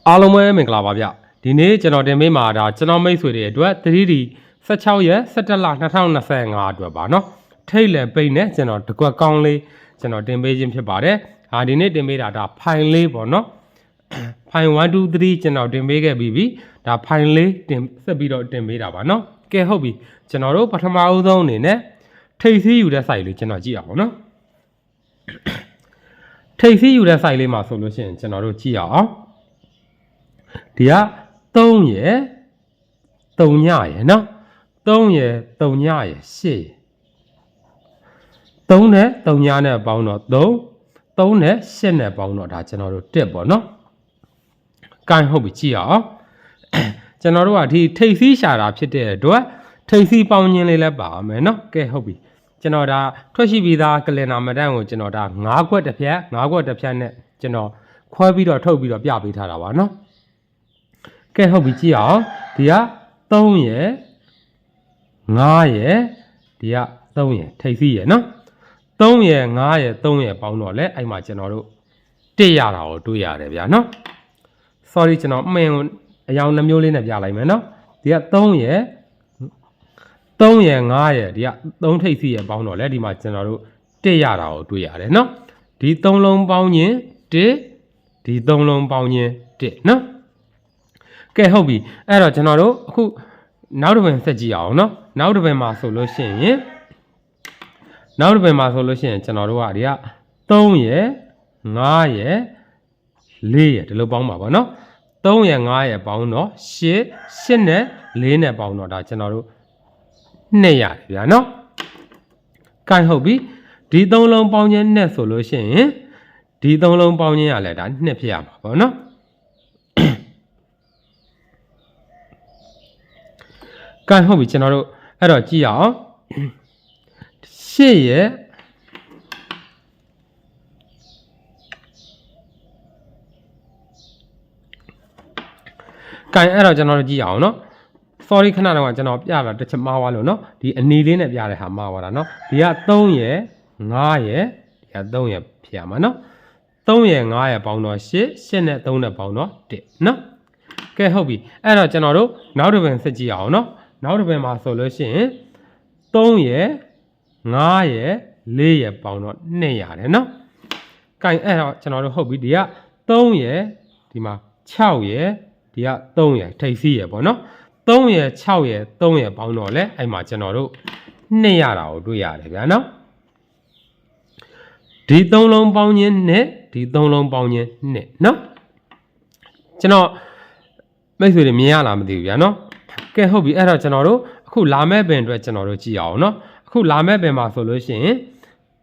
အားလုံးပဲမင်္ဂလာပါဗျဒီနေ့ကျွန်တော်တင်ပေးမှာဒါကျွန်တော်မိတ်ဆွေတွေအတွက် 3D 16ရက်17လ2025အတွက်ပါနော်ထိတ်လန့်ပိတ်နဲ့ကျွန်တော်တကွက်ကောင်းလေးကျွန်တော်တင်ပေးခြင်းဖြစ်ပါတယ်ဟာဒီနေ့တင်ပေးတာဒါဖိုင်လေးပေါ့နော်ဖိုင်1 2 3ကျွန်တော်တင်ပေးခဲ့ပြီးပြီဒါဖိုင်လေးတင်ဆက်ပြီးတော့တင်ပေးတာပါနော်ကဲဟုတ်ပြီကျွန်တော်တို့ပထမအဦးဆုံးအနေနဲ့ထိတ်စီးယူတဲ့ site လေးကျွန်တော်ကြည့်အောင်နော်ထိတ်စီးယူတဲ့ site လေးမှာဆိုလို့ရှိရင်ကျွန်တော်တို့ကြည့်အောင်ဒီက3ရယ်3ညရယ်နော်3ရယ်3ညရယ်8ရယ်3နဲ့3ညနဲ့ပေါင်းတော့3နဲ့8နဲ့ပေါင်းတော့ဒါကျွန်တော်တို့တက်ပေါ့နော်ကိုင်းဟုတ်ပြီကြည့်အောင်ကျွန်တော်တို့ကဒီထိတ်စီးရှာတာဖြစ်တဲ့အတွက်ထိတ်စီးပေါင်းခြင်းလေးလည်းပါမယ်နော်ကဲဟုတ်ပြီကျွန်တော်ဒါထွက်ရှိပြီးသားကလင်နာမတန်းကိုကျွန်တော်ဒါ9ခွက်တစ်ဖြတ်9ခွက်တစ်ဖြတ်နဲ့ကျွန်တော်ခွဲပြီးတော့ထုတ်ပြီးတော့ပြပေးထားတာပါနော်ကဲဟုတ်ပြီကြည့်အောင်ဒီက3ရယ်5ရယ်ဒီက3ရယ်ထိပ်စီးရယ်နော်3ရယ်5ရယ်3ရယ်ပေါင်းတော့လဲအဲ့မှာကျွန်တော်တို့1ရတာကိုတွေးရတယ်ဗျာနော် sorry ကျွန်တော်အမှန်အယောင်နှမျိုးလေးနဲ့ပြလိုက်မယ်နော်ဒီက3ရယ်5ရယ်ဒီက3ထိပ်စီးရယ်ပေါင်းတော့လဲဒီမှာကျွန်တော်တို့1ရတာကိုတွေးရတယ်နော်ဒီ3လုံးပေါင်းခြင်း1ဒီ3လုံးပေါင်းခြင်း1နော်ကဲဟုတ်ပြီအဲ့တော့ကျွန်တော်တို့အခုနောက်တစ်ပင်ဆက်ကြည့်အောင်နော်နောက်တစ်ပင်မှာဆိုလို့ရှိရင်ကျွန်တော်တို့ကဒီက3ရယ်5ရယ်4ရယ်ဒီလိုပေါင်းပါဗောနော်3ရယ်5ရယ်ပေါင်းတော့8နဲ့4နဲ့ပေါင်းတော့ဒါကျွန်တော်တို့2ရတယ်ဗျာနော်ကဲဟုတ်ပြီဒီ3လုံးပေါင်းခြင်းနဲ့ဆိုလို့ရှိရင်ဒီ3လုံးပေါင်းခြင်းရလဲဒါ2ဖြစ်ရမှာဗောနော်ကဲဟုတ်ပြီကျွန်တော်တို့အဲ့တော့ကြည့်အောင်8ရယ်ကဲအဲ့တော့ကျွန်တော်တို့ကြည့်အောင်နော် sorry ခဏတော့ကျွန်တော်ပြတာတစ်ချက်မှားသွားလို့နော်ဒီအနီလေးနဲ့ပြတဲ့ဟာမှားသွားတာနော်ဒီက3ရယ်5ရယ်ဒီက3ရယ်ဖြစ်ရမှာနော်3ရယ်5ရယ်ပေါင်းတော့8နဲ့3နဲ့ပေါင်းတော့1နော်ကဲဟုတ်ပြီအဲ့တော့ကျွန်တော်တို့နောက်တစ်ပင်စစ်ကြည့်အောင်နော်နောက်တစ်ပင်မှာဆိုလို့ရှိရင်3ရယ်5ရယ်4ရယ်ပေါင်းတော့2ရတယ်နော်ကဲအဲ့တော့ကျွန်တော်တို့ဟုတ်ပြီဒီက3ရယ်ဒီမှာ6ရယ်ဒီက3ရယ်ထိပ်စီးရယ်ပေါ့နော်3ရယ်6ရယ်3ရယ်ပေါင်းတော့လဲအဲ့မှာကျွန်တော်တို့2ရတာကိုတွေ့ရတယ်ဗျာနော်ဒီ3လုံးပေါင်းခြင်းနဲ့ဒီ3လုံးပေါင်းခြင်းနဲ့နော်ကျွန်တော်မိတ်ဆွေတွေမြင်ရလားမသိဘူးဗျာနော်ကဲဟုတ်ပြီအဲ့တော့ကျွန်တော်တို့အခုလာမဲ့ပင်အတွက်ကျွန်တော်တို့ကြည့်အောင်နော်အခုလာမဲ့ပင်မှာဆိုလို့ရှိရင်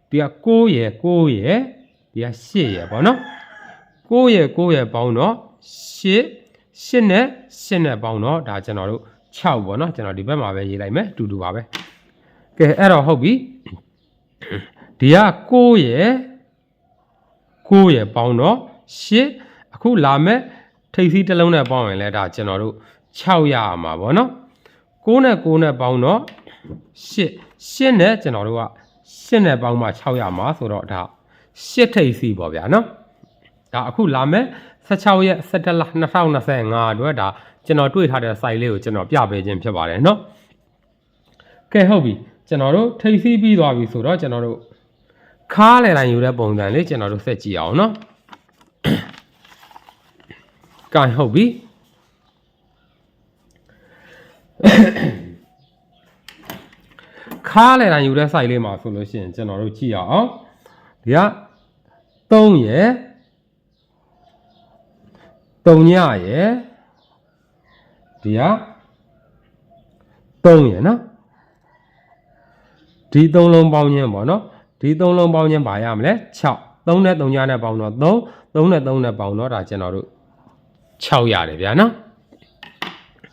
ဒီက9ရယ်9ရယ်ဒီက8ရယ်ပေါ့နော်9ရယ်9ရယ်ပေါင်းတော့8နဲ့ပေါင်းတော့ဒါကျွန်တော်တို့6ပေါ့နော်ကျွန်တော်ဒီဘက်မှာပဲရေးလိုက်မယ်အတူတူပါပဲကဲအဲ့တော့ဟုတ်ပြီဒီက9ရယ်ပေါင်းတော့8အခုလာမဲ့ထိပ်စီးတစ်လုံးနဲ့ပေါင်းရင်လည်းဒါကျွန်တော်တို့6ရအောင်ပါဗောနော်9နဲ့ပေါင်းတော့8နဲ့ကျွန်တော်တို့က8နဲ့ပေါင်းမှ6ရမှာဆိုတော့ဒါ8ထိပ်စီးပေါ့ဗျာနော်ဒါအခုလာမဲ့16ရက်17လ2025အတွက်ဒါကျွန်တော်တွေ့ထားတဲ့ site လေးကိုကျွန်တော်ပြပေးခြင်းဖြစ်ပါတယ်နော်ကဲဟုတ်ပြီကျွန်တော်တို့ထိပ်စီးပြီးသွားပြီဆိုတော့ကျွန်တော်တို့ခါးလေတိုင်းယူတဲ့ပုံစံလေးကျွန်တော်တို့ဆက်ကြည့်အောင်နော်ကဲဟုတ်ပြီခါးလေတိုင်းယူတဲ့ site လေးမှာဆိုလို့ရှိရင်ကျွန်တော်တို့ကြည့်အောင်ဒီက3ရယ်3ညရယ်ဒီက3ရယ်နော်ဒီ3လုံးပေါင်းခြင်းပေါ့နော်ဒီ3လုံးပေါင်းခြင်းပါရမလဲ6 3နဲ့3ညနဲ့ပေါင်းတော့3နဲ့3နဲ့ပေါင်းတော့ဒါကျွန်တော်တို့6ရတယ်ဗျာနော်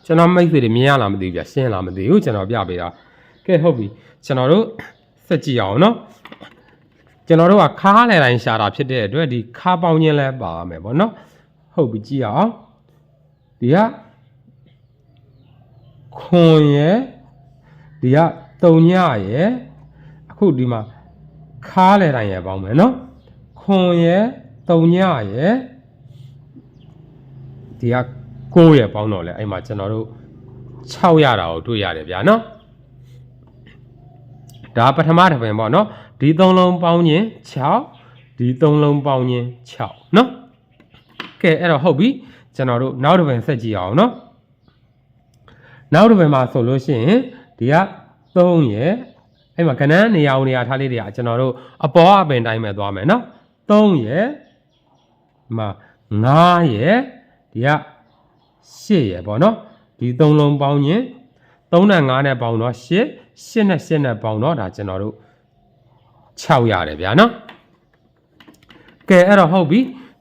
ကျွန်တော်မိတ်ဆွေတွေမြင်ရလားမသိဘူးဗျာရှင်းလားမသိဘူးကျွန်တော်ပြပေးတာကဲဟုတ်ပြီကျွန်တော်တို့ဆက်ကြည့်အောင်နော်ကျွန်တော်တို့ကခါးလေတိုင်းရှာတာဖြစ်တဲ့အတွက်ဒီခါးပေါင်းခြင်းလဲပါရမယ်ပေါ့နော်ဟုတ်ပြီကြည့်အောင်ဒီကခွန်ရယ်ဒီက3ညရယ်အခုဒီမှာခါးလေတိုင်းရယ်ပေါင်းမယ်နော်ခွန်ရယ်3ညရယ် ဒီက9ရဲ့ပေါင်းတော့လဲအဲ့မှာကျွန်တော်တို့6ရတာကိုတွေ့ရတယ်ဗျာနော်ဒါပထမတစ်ပင်ပေါ့နော်ဒီ3လုံးပေါင်းခြင်း6ဒီ3လုံးပေါင်းခြင်း6နော်ကဲအဲ့တော့ဟုတ်ပြီကျွန်တော်တို့နောက်တစ်ပင်ဆက်ကြည့်အောင်နော်နောက်တစ်ပင်မှာဆိုလို့ရှိရင်ဒီက3ရဲ့အဲ့မှာကဏ္ဍနေရာနေရာထားလေးတွေကကျွန်တော်တို့အပေါ်အပင်တိုင်းပဲသွားမယ်နော်3ရဲ့ဒီမှာ9ရဲ့ဒီက8ရဲ့ပေါ့နော်ဒီ3လုံးပေါင်းခြင်း3နဲ့5နဲ့ပေါင်းတော့8 8နဲ့8နဲ့ပေါင်းတော့ဒါကျွန်တော်တို့6ရတယ်ဗျာနော်ကဲအဲ့တော့ဟုတ်ပြီ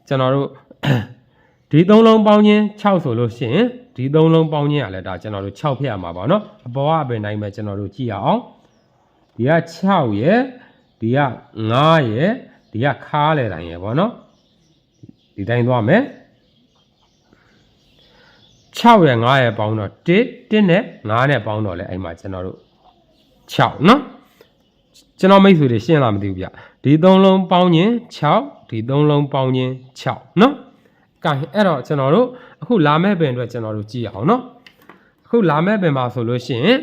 ကျွန်တော်တို့ဒီ3လုံးပေါင်းခြင်း6ဆိုလို့ရှိရင်ဒီ3လုံးပေါင်းခြင်းကလည်းဒါကျွန်တော်တို့6ဖြစ်ရမှာပေါ့နော်အပေါ်ကအပင်တိုင်းပဲကျွန်တော်တို့ကြည့်ရအောင်ဒီက6ရဲ့ဒီက9ရဲ့ဒီကခါးလေတိုင်းရဲ့ပေါ့နော်ဒီတိုင်းသွားမယ်6ရဲ့9ရဲ့ပေါင်းတော့1နဲ့9နဲ့ပေါင်းတော့လဲအဲ့မှာကျွန်တော်တို့6နော်ကျွန်တော်မိတ်ဆွေတွေရှင်းလာမသိဘူးဗျဒီ3လုံးပေါင်းခြင်း6ဒီ3လုံးပေါင်းခြင်း6နော်ကဲအဲ့တော့ကျွန်တော်တို့အခုလာမဲ့ပင်အတွက်ကျွန်တော်တို့ကြည့်အောင်နော်အခုလာမဲ့ပင်မှာဆိုလို့ရှိရင်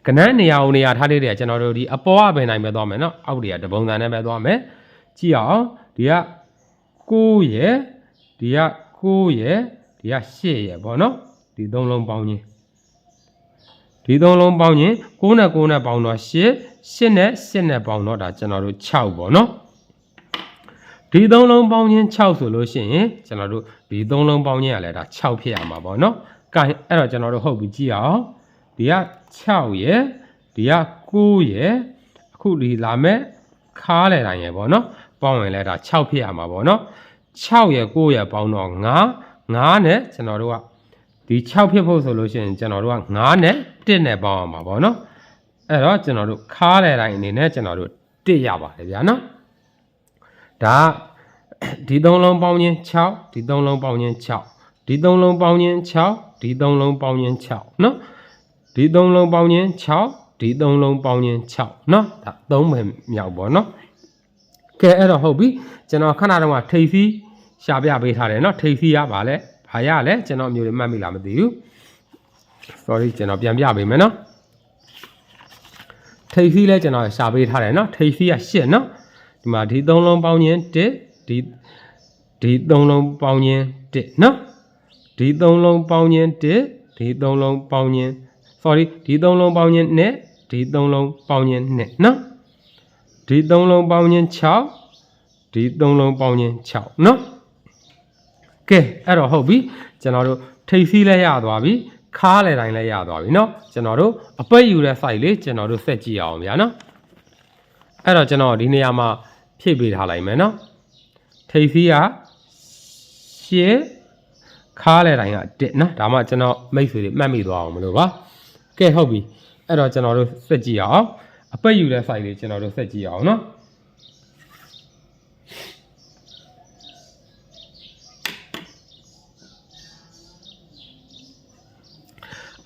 ကဏ္ဍနေရာနေရာထားလေးတွေကျွန်တော်တို့ဒီအပေါ်အပင်တိုင်းပဲသွားမယ်နော်အောက်တွေကတပုံစံနဲ့ပဲသွားမယ်ကြည့်အောင်ဒီက9ရဲ့ဒီက9ရဲ့ဒီက8ရဲ့ပေါ့နော်ဒီ3လုံးပေါင်းခြင်းဒီ3လုံးပေါင်းခြင်း9နဲ့9နဲ့ပေါင်းတော့8 8နဲ့8နဲ့ပေါင်းတော့ဒါကျွန်တော်တို့6ပေါ့နော်ဒီ3လုံးပေါင်းခြင်း6ဆိုလို့ရှိရင်ကျွန်တော်တို့ဒီ3လုံးပေါင်းခြင်းကလည်းဒါ6ဖြစ်ရမှာပေါ့နော်ကဲအဲ့တော့ကျွန်တော်တို့ဟုတ်ပြီကြည့်အောင်ဒီက6ရဲ့ဒီက9ရဲ့အခုဒီလာမဲ့ခါးလေတိုင်းရဲ့ပေါ့နော်ပေါင်းရင်လည်းဒါ6ဖြစ်ရမှာပေါ့နော်6ရဲ့9ရဲ့ပေါင်းတော့9နဲ့ကျွန်တော်တို့ကဒီ6ဖြစ်ဖို့ဆိုလို့ရှိရင်ကျွန်တော်တို့က9နဲ့1နဲ့ပေါင်းအောင်ပါပေါ့နော်အဲ့တော့ကျွန်တော်တို့ခါးလေတိုင်းအနေနဲ့ကျွန်တော်တို့1ရပါတယ်ဗျာနော်ဒါဒီ3လုံးပေါင်းခြင်း6ဒီ3လုံးပေါင်းခြင်း6ဒီ3လုံးပေါင်းခြင်း6ဒီ3လုံးပေါင်းခြင်း6နော်ဒီ3လုံးပေါင်းခြင်း6ဒီ3လုံးပေါင်းခြင်း6နော်ဒါ3ပဲမြောက်ပေါ့နော်ကဲအဲ့တော့ဟုတ်ပြီကျွန်တော်ခဏတော့ထိပ်စီးရှာပြပေးထားတယ်နော်ထိပ်စီးရပါလဲဘာရလဲကျွန်တော်မျိုးတွေမှတ်မိလားမသိဘူး sorry ကျွန်တော်ပြန်ပြပေးမယ်နော်ထိပ်စီးလဲကျွန်တော်ရှာပေးထားတယ်နော်ထိပ်စီးက8နော်ဒီမှာဒီ3လုံးပေါင်းခြင်း1ဒီ3လုံးပေါင်းခြင်း1နော်ဒီ3လုံးပေါင်းခြင်း1ဒီ3လုံးပေါင်းခြင်း sorry ဒီ3လုံးပေါင်းခြင်းနဲ့ဒီ3လုံးပေါင်းခြင်းနဲ့နော်ဒီ3လုံးပေါင်းခြင်း6ဒီ3လုံးပေါင်းခြင်း6နော်ကဲအဲ့တော့ဟုတ်ပြီကျွန်တော်တို့ထိပ်စီးလဲရသွားပြီခါးလေတိုင်းလဲရသွားပြီနော်ကျွန်တော်တို့အပိတ်ယူတဲ့ site လေးကျွန်တော်တို့ဆက်ကြည့်အောင်ဗျာနော်အဲ့တော့ကျွန်တော်ဒီနေရာမှာဖြည့်ပေးထားလိုက်မယ်နော်ထိပ်စီးက8ခါးလေတိုင်းက1နော်ဒါမှကျွန်တော်မိတ်ဆွေတွေမှတ်မိသွားအောင်မလို့ပါကဲဟုတ်ပြီအဲ့တော့ကျွန်တော်တို့ဆက်ကြည့်အောင်အပိတ်ယူတဲ့ site လေးကျွန်တော်တို့ဆက်ကြည့်အောင်နော်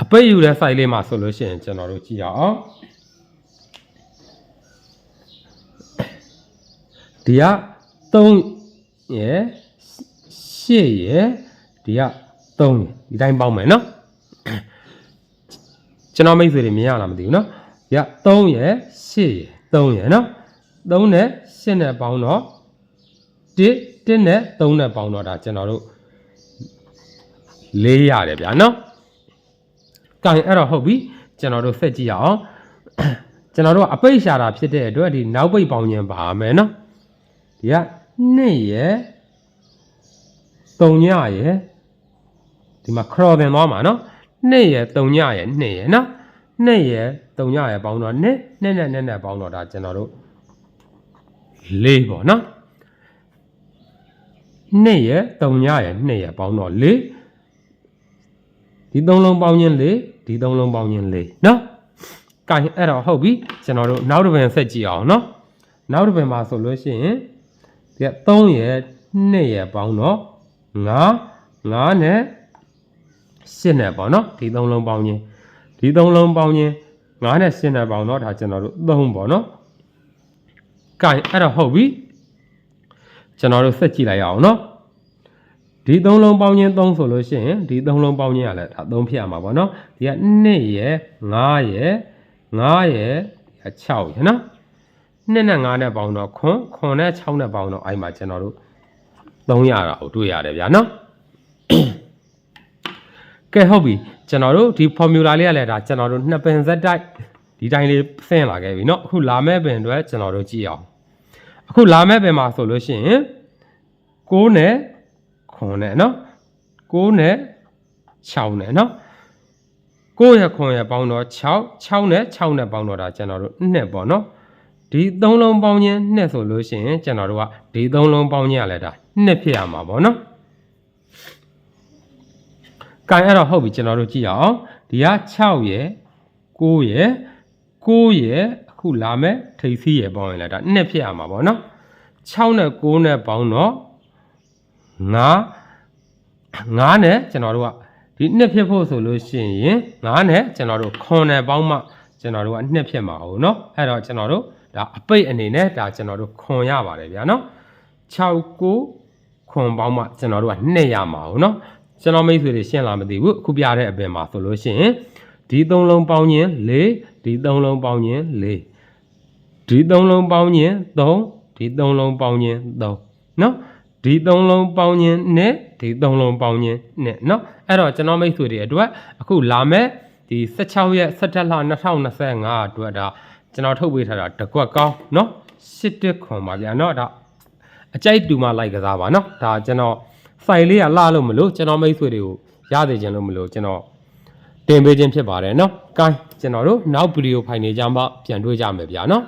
အပိတ်ယူတဲ့ site လေးမှာဆိုလို့ရှိရင်ကျွန်တော်တို့ကြည့်အောင်ဒီက3ရယ်8ရယ်ဒီက3ဒီတိုင်းပေါင်းမယ်နော်ကျွန်တော်မိတ်ဆွေတွေမြင်ရလားမသိဘူးနော်ဒီက3ရယ်8ရယ်3ရယ်နော်3နဲ့8နဲ့ပေါင်းတော့1နဲ့3နဲ့ပေါင်းတော့ဒါကျွန်တော်တို့4ရတယ်ဗျာနော်ကဲအဲ့တော့ဟုတ်ပြီကျွန်တော်တို့ဆက်ကြည့်အောင်ကျွန်တော်တို့အပိတ်ရှာတာဖြစ်တဲ့အတွက်ဒီနောက်ပိတ်ပေါင်းခြင်းပါမယ်နော်ဒီက2ရယ်3ညရယ်ဒီမှာ cross တင်သွားမှာနော်2ရယ်3ညရယ်2ရယ်နော်2ရယ်3ညရယ်ပေါင်းတော့2နဲ့ပေါင်းတော့ဒါကျွန်တော်တို့4ပေါ့နော်2ရယ်3ညရယ်2ရယ်ပေါင်းတော့4ဒီ3လုံးပေါင်းခြင်း4ဒီ3လုံးပေါင်းခြင်း4နော်ကဲအဲ့တော့ဟုတ်ပြီကျွန်တော်တို့နောက်တစ်ပင်ဆက်ကြည့်အောင်နော်နောက်တစ်ပင်မှာဆိုလို့ရှိရင်ဒီက3ရယ်2ရယ်ပေါင်းတော့9နဲ့8နဲ့ပေါ့နော်ဒီ3လုံးပေါင်းခြင်းဒီ3လုံးပေါင်းခြင်း9နဲ့8နဲ့ပေါင်းတော့ဒါကျွန်တော်တို့3ပေါ့နော်ကဲအဲ့တော့ဟုတ်ပြီကျွန်တော်တို့ဆက်ကြည့်လိုက်ရအောင်နော်ဒီ ဒီ3လုံးပေါင်းခြင်း3ဆိုလို့ရှိရင်ဒီ3လုံးပေါင်းခြင်းကလည်းဒါ3ဖြစ်ရမှာပေါ့နော်ဒီက2ရယ်5ရယ်5ရယ်6ရယ်နော်2နဲ့5နဲ့ပေါင်းတော့9နဲ့6နဲ့ပေါင်းတော့အဲ့မှာကျွန်တော်တို့300တာကိုတွေ့ရတယ်ဗျာနော်ကဲဟုတ်ပြီကျွန်တော်တို့ဒီ formula လေးကလည်းဒါကျွန်တော်တို့နှစ်ပင်ဇက်တိုက်ဒီတိုင်းလေးဆင်းလာခဲ့ပြီเนาะအခုလာမဲ့ပင်အတွက်ကျွန်တော်တို့ကြည့်အောင်အခုလာမဲ့ပင်မှာဆိုလို့ရှိရင်6နဲ့9နဲ့เนาะ6နဲ့6နဲ့เนาะ9ရ9ရပေါင်းတော့6နဲ့6နဲ့ပေါင်းတော့ဒါကျွန်တော်တို့2ပေါ့เนาะဒီ3လုံးပေါင်းခြင်း2ဆိုလို့ရှိရင်ကျွန်တော်တို့ကဒီ3လုံးပေါင်းခြင်းကလည်းဒါ2ဖြစ်ရမှာပေါ့เนาะကဲအဲ့တော့ဟုတ်ပြီကျွန်တော်တို့ကြည့်အောင်ဒီက6ရယ်9ရယ်9ရယ်အခုလာမဲ့ထိပ်စီးရယ်ပေါင်းရင်လည်းဒါ2ဖြစ်ရမှာပေါ့နော်6နဲ့9နဲ့ပေါင်းတော့9နဲ့ကျွန်တော်တို့ကဒီ2ဖြစ်ဖို့ဆိုလို့ရှိရင်9နဲ့ကျွန်တော်တို့9နဲ့ပေါင်းမှကျွန်တော်တို့က2ဖြစ်မှာဟုတ်နော်အဲ့တော့ကျွန်တော်တို့ဒါအပိတ်အနေနဲ့ဒါကျွန်တော်တို့9ရပါတယ်ဗျာနော်6 9 9ပေါင်းမှကျွန်တော်တို့က2ရမှာဟုတ်နော်ကျွန်တော်မိတ်ဆွေတွေရှင်းလာမသိဘူးအခုပြတဲ့အပြင်မှာဆိုလို့ရှိရင်ဒီ3လုံးပေါင်းခြင်း4ဒီ3လုံးပေါင်းခြင်း4ဒီ3လုံးပေါင်းခြင်း3ဒီ3လုံးပေါင်းခြင်း3နော်ဒီ3လုံးပေါင်းခြင်းနဲ့ဒီ3လုံးပေါင်းခြင်းနဲ့နော်အဲ့တော့ကျွန်တော်မိတ်ဆွေတွေအတွက်အခုလာမဲ့ဒီ16ရက်17လ2025အတွက်ဒါကျွန်တော်ထုတ်ပေးထားတာတကွက်ကောင်းနော်8ခွန်ပါဗျာနော်ဒါအကြိုက်တူမှလိုက်ကစားပါနော်ဒါကျွန်တော်စိုက်လေးကလှလို့မလို့ကျွန်တော်မိတ်ဆွေတွေကိုရသေးခြင်းလို့မလို့ကျွန်တော်တင်ပေးခြင်းဖြစ်ပါတယ်เนาะ gain ကျွန်တော်တို့နောက်ဗီဒီယိုဖိုင်နေကြမှာပြန်တွေ့ကြမယ်ဗျာเนาะ